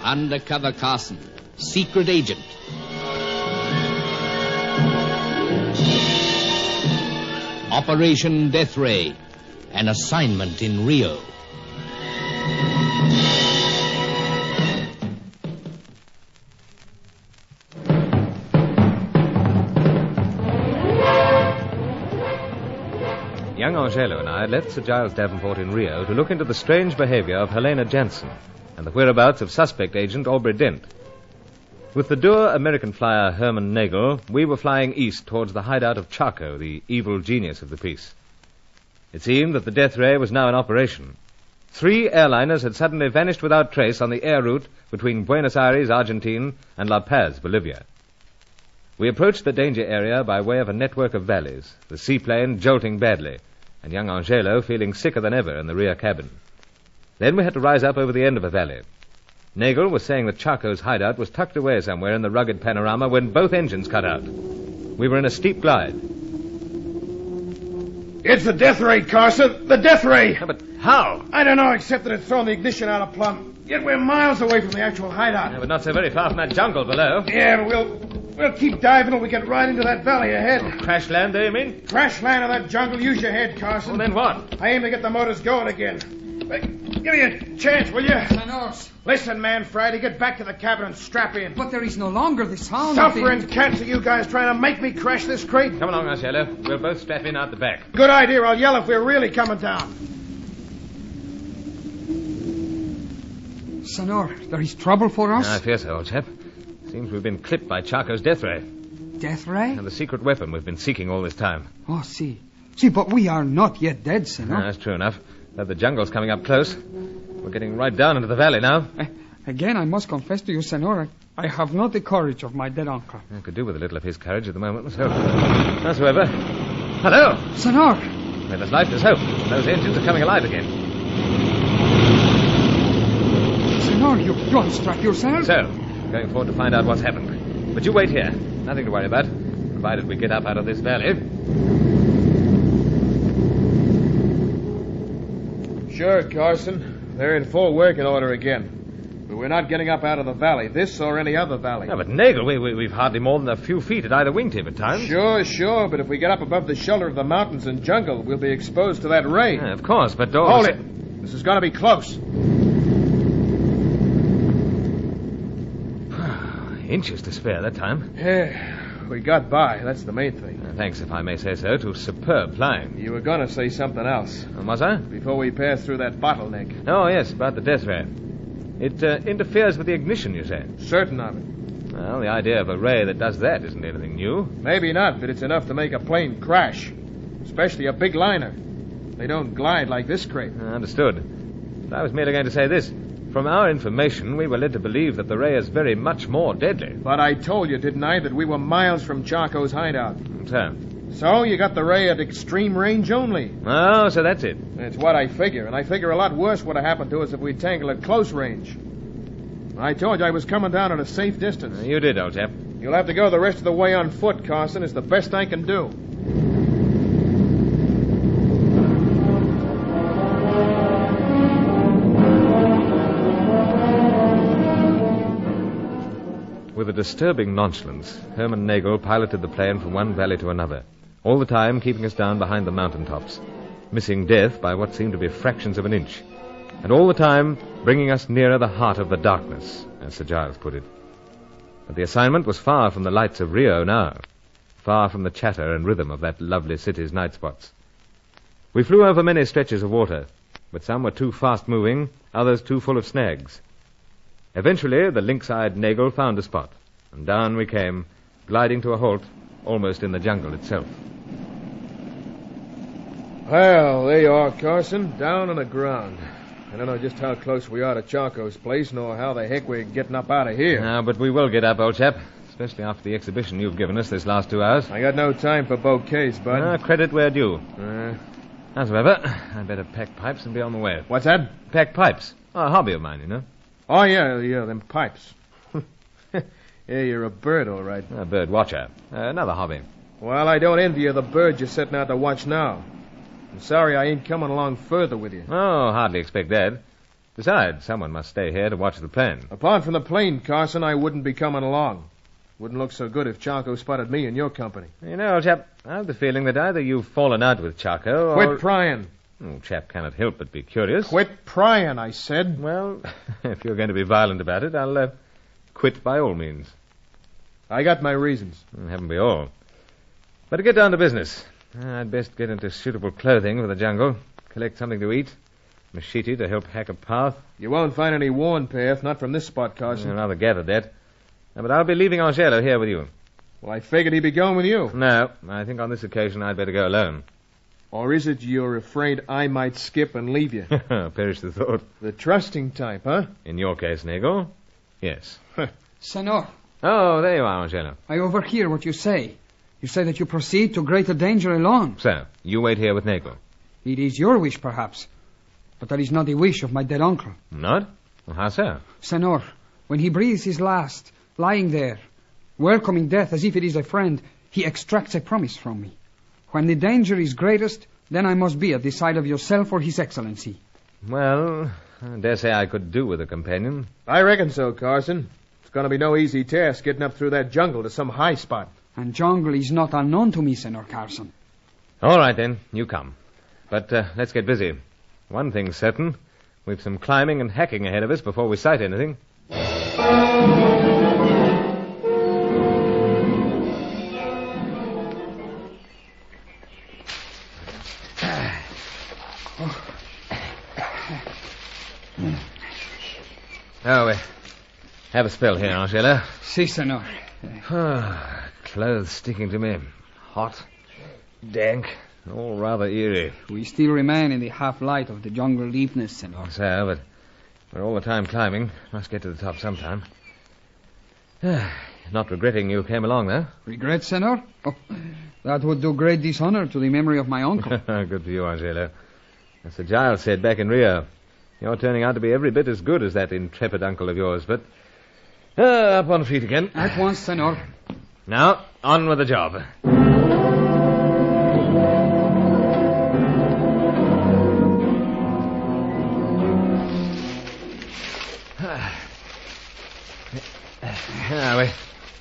Undercover Carson, secret agent. Operation Deathray, an assignment in Rio. Young Angelo and I left Sir Giles Davenport in Rio to look into the strange behavior of Helena Jansen and the whereabouts of suspect agent Aubrey Dent. With the dour American flyer Herman Nagel, we were flying east towards the hideout of Chaco, the evil genius of the piece. It seemed that the Deathray was now in operation. 3 airliners had suddenly vanished without trace on the air route between Buenos Aires, Argentine, and La Paz, Bolivia. We approached the danger area by way of a network of valleys, the seaplane jolting badly, and young Angelo feeling sicker than ever in the rear cabin. Then we had to rise up over the end of a valley. Nagel was saying that Chaco's hideout was tucked away somewhere in the rugged panorama when both engines cut out. We were in a steep glide. It's the Deathray, Carson. The Deathray. But how? I don't know, except that it's thrown the ignition out of plumb. Yet we're miles away from the actual hideout. Yeah, but not so very far from that jungle below. Yeah, but we'll keep diving till we get right into that valley ahead. Crash land there, you mean? Crash land in that jungle. Use your head, Carson. Well, then what? I aim to get the motors going again. Give me a chance, will you? Senors. Listen, man, Friday, get back to the cabin and strap in. But there is no longer the sound Suffering of the... cats are you guys trying to make me crash this crate? Come along, Angelo. We'll both strap in out the back. Good idea. I'll yell if we're really coming down. Senor, there is trouble for us? I fear so, old chap. Seems we've been clipped by Chaco's Deathray. Deathray? And the secret weapon we've been seeking all this time. Oh, see. See, but we are not yet dead, Senor. That's true enough. But the jungle's coming up close. We're getting right down into the valley now. Again, I must confess to you, Senor, I have not the courage of my dead uncle. I could do with a little of his courage at the moment myself. Howsoever. Hello! Senor! Where there's life, there's hope. Those engines are coming alive again. Senor, you unstrap yourself? So, going forward to find out what's happened. But you wait here. Nothing to worry about, provided we get up out of this valley. Sure, Carson. They're in full working order again. But we're not getting up out of the valley, this or any other valley. No, but Nagel, we've hardly more than a few feet at either wingtip at times. Sure, but if we get up above the shelter of the mountains and jungle, we'll be exposed to that ray. Yeah, of course, but... Hold it. This is going to be close. Inches to spare that time. Yeah, we got by. That's the main thing. Thanks, if I may say so, to superb flying. You were going to say something else. Was I? Before we passed through that bottleneck. Oh, yes, about the Deathray. It interferes with the ignition, you say? Certain of it. Well, the idea of a ray that does that isn't anything new. Maybe not, but it's enough to make a plane crash. Especially a big liner. They don't glide like this crate. Understood. But I was merely going to say this. From our information, we were led to believe that the ray is very much more deadly. But I told you, didn't I, that we were miles from Chaco's hideout. So you got the ray at extreme range only. Oh, so that's it. That's what I figure, and I figure a lot worse would have happened to us if we tangled at close range. I told you I was coming down at a safe distance. You did, old chap. You'll have to go the rest of the way on foot, Carson. It's the best I can do. With a disturbing nonchalance, Herman Nagel piloted the plane from one valley to another, all the time keeping us down behind the mountain tops, missing death by what seemed to be fractions of an inch, and all the time bringing us nearer the heart of the darkness, as Sir Giles put it. But the assignment was far from the lights of Rio now, far from the chatter and rhythm of that lovely city's night spots. We flew over many stretches of water, but some were too fast-moving, others too full of snags. Eventually, the lynx-eyed Nagel found a spot, and down we came, gliding to a halt, almost in the jungle itself. Well, there you are, Carson, down on the ground. I don't know just how close we are to Chaco's place, nor how the heck we're getting up out of here. No, but we will get up, old chap, especially after the exhibition you've given us this last 2 hours. I got no time for bouquets, bud. Credit where due. Howsoever, I'd better pack pipes and be on the way. What's that? Pack pipes. A hobby of mine, you know. Oh, yeah, them pipes. Yeah, you're a bird, all right. A bird watcher. Another hobby. Well, I don't envy you the bird you're setting out to watch now. I'm sorry I ain't coming along further with you. Oh, hardly expect that. Besides, someone must stay here to watch the plane. Apart from the plane, Carson, I wouldn't be coming along. Wouldn't look so good if Charco spotted me in your company. You know, old chap, I have the feeling that either you've fallen out with Charco or... Quit prying. Old chap cannot help but be curious. Quit prying, I said. Well, if you're going to be violent about it, I'll quit by all means. I got my reasons. Haven't we all? But to get down to business, I'd best get into suitable clothing for the jungle, collect something to eat, machete to help hack a path. You won't find any worn path, not from this spot, Carson. I rather gathered that. But I'll be leaving Angelo here with you. Well, I figured he'd be going with you. No, I think on this occasion I'd better go alone. Or is it you're afraid I might skip and leave you? Perish the thought. The trusting type, huh? In your case, Nagel, yes. Senor, Oh, there you are, Angelo. I overhear what you say. You say that you proceed to greater danger alone. So, you wait here with Nagel. It is your wish, perhaps. But that is not the wish of my dead uncle. Not? Well, how so? Senor, when he breathes his last, lying there, welcoming death as if it is a friend, he extracts a promise from me. When the danger is greatest, then I must be at the side of yourself or His Excellency. Well, I dare say I could do with a companion. I reckon so, Carson. It's going to be no easy task getting up through that jungle to some high spot. And jungle is not unknown to me, Senor Carson. All right, then. You come. But let's get busy. One thing's certain. We've some climbing and hacking ahead of us before we sight anything. Oh, have a spell here, Angela. Si, senor. Clothes sticking to me. Hot, dank, all rather eerie. We still remain in the half-light of the jungle deepness, senor. So, but we're all the time climbing. Must get to the top sometime. Not regretting you came along, though. Regret, senor? Oh, that would do great dishonor to the memory of my uncle. Good for you, Angelo. As Sir Giles said back in Rio, you're turning out to be every bit as good as that intrepid uncle of yours, but... up on feet again. At once, senor. Now, on with the job.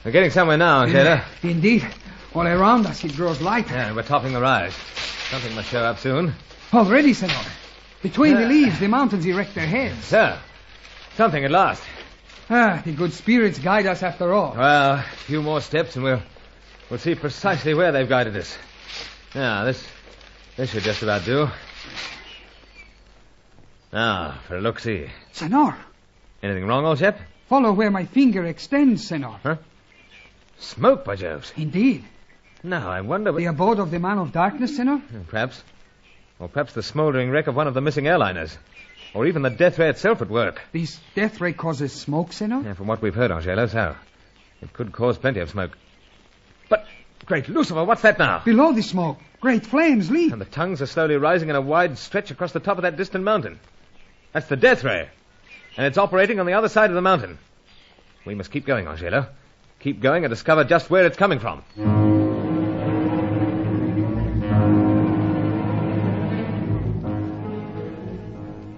We're getting somewhere now, Angelo. Indeed. All around us it grows lighter. Yeah, we're topping the rise. Something must show up soon. Already, senor. Between the leaves, the mountains erect their heads. So, something at last. The good spirits guide us after all. Well, a few more steps and we'll see precisely where they've guided us. Now, this should just about do. Now, for a look-see. Senor. Anything wrong, old chap? Follow where my finger extends, senor. Huh? Smoke, by Jove. Indeed. Now, I wonder... The abode of the man of darkness, senor? Perhaps. Or perhaps the smouldering wreck of one of the missing airliners. Or even the Deathray itself at work. This Deathray causes smoke, senor? Yeah, from what we've heard, Angelo, so. It could cause plenty of smoke. But, great Lucifer, what's that now? Below the smoke, great flames leap. And the tongues are slowly rising in a wide stretch across the top of that distant mountain. That's the Deathray. And it's operating on the other side of the mountain. We must keep going, Angelo. Keep going and discover just where it's coming from.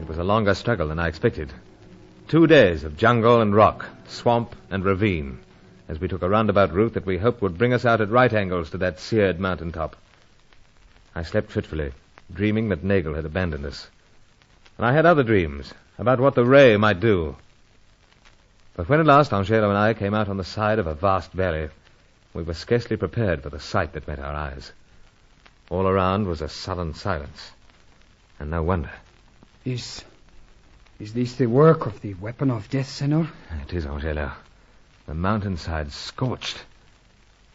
It was a longer struggle than I expected. 2 days of jungle and rock, swamp and ravine, as we took a roundabout route that we hoped would bring us out at right angles to that seared mountaintop. I slept fitfully, dreaming that Nagel had abandoned us. And I had other dreams about what the ray might do. But when at last Angelo and I came out on the side of a vast valley, we were scarcely prepared for the sight that met our eyes. All around was a sullen silence. And no wonder. Is this the work of the weapon of death, senor? It is, Angelo. The mountainside scorched.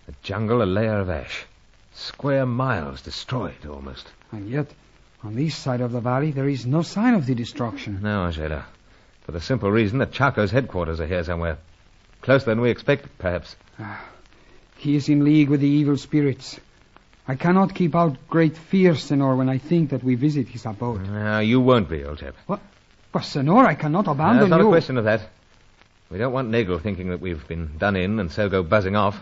The jungle a layer of ash. Square miles destroyed, almost. And yet, on this side of the valley, there is no sign of the destruction. No, Angelo. For the simple reason that Chaco's headquarters are here somewhere. Closer than we expected, perhaps. He is in league with the evil spirits. I cannot keep out great fear, senor, when I think that we visit his abode. No, you won't be, old chap. What? But, senor, I cannot abandon No, it's not you. a question of that. We don't want Nagel thinking that we've been done in and so go buzzing off.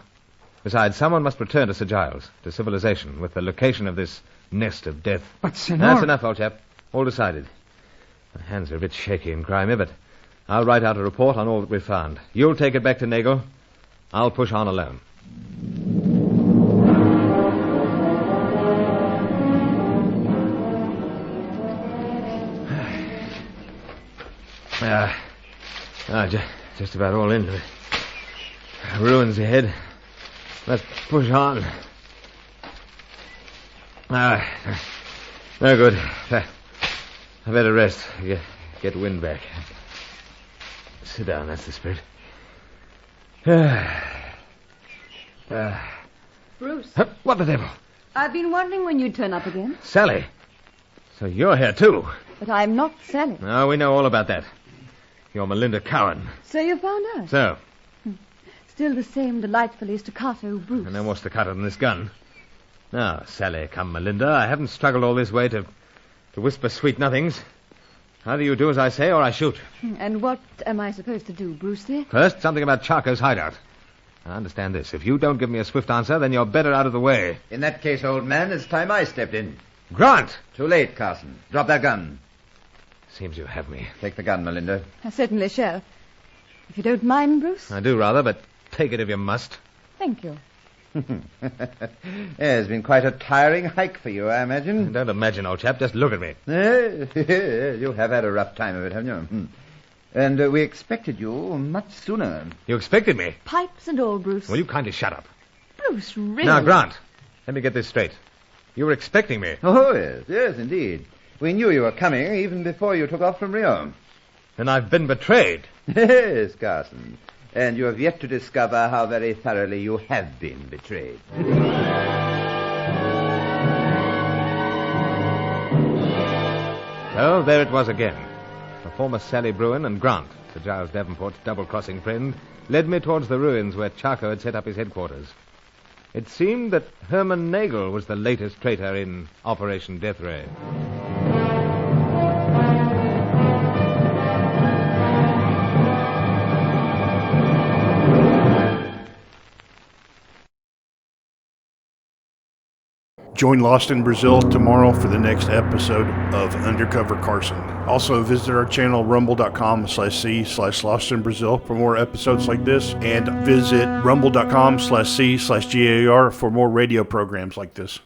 Besides, someone must return to Sir Giles, to civilization, with the location of this nest of death. But, senor... That's enough, old chap. All decided. My hands are a bit shaky and grimy, but I'll write out a report on all that we've found. You'll take it back to Nagel. I'll push on alone. Just about all into it. Ruins ahead. Let's push on. No good. I better rest. Get wind back. Sit down, that's the spirit. Bruce. What the devil? I've been wondering when you'd turn up again. Sally. So you're here too. But I'm not Sally. No, we know all about that. You're Melinda Cowan. So you found out? So? Still the same delightfully staccato Bruce. And then what's staccato than this gun? Now, Sally, come, Melinda. I haven't struggled all this way to whisper sweet nothings. Either you do as I say or I shoot. And what am I supposed to do, Bruce, dear? First, something about Charco's hideout. Now, understand this. If you don't give me a swift answer, then you're better out of the way. In that case, old man, it's time I stepped in. Grant! Too late, Carson. Drop that gun. Seems you have me. Take the gun, Melinda. I certainly shall. If you don't mind, Bruce. I do rather, but take it if you must. Thank you. It's been quite a tiring hike for you, I imagine. Don't imagine, old chap. Just look at me. You have had a rough time of it, haven't you? And we expected you much sooner. You expected me? Pipes and all, Bruce. Will you kindly shut up? Bruce, really? Now, Grant, let me get this straight. You were expecting me. Oh, yes, indeed. We knew you were coming even before you took off from Rio. Then I've been betrayed. Yes, Carson. And you have yet to discover how very thoroughly you have been betrayed. So, there it was again. The former Sally Bruin and Grant, Sir Giles Davenport's double-crossing friend, led me towards the ruins where Charco had set up his headquarters. It seemed that Herman Nagel was the latest traitor in Operation Deathray. Join Lost in Brazil tomorrow for the next episode of Undercover Carson. Also visit our channel rumble.com/c/Lost in Brazil for more episodes like this, and visit rumble.com/c/GAR for more radio programs like this.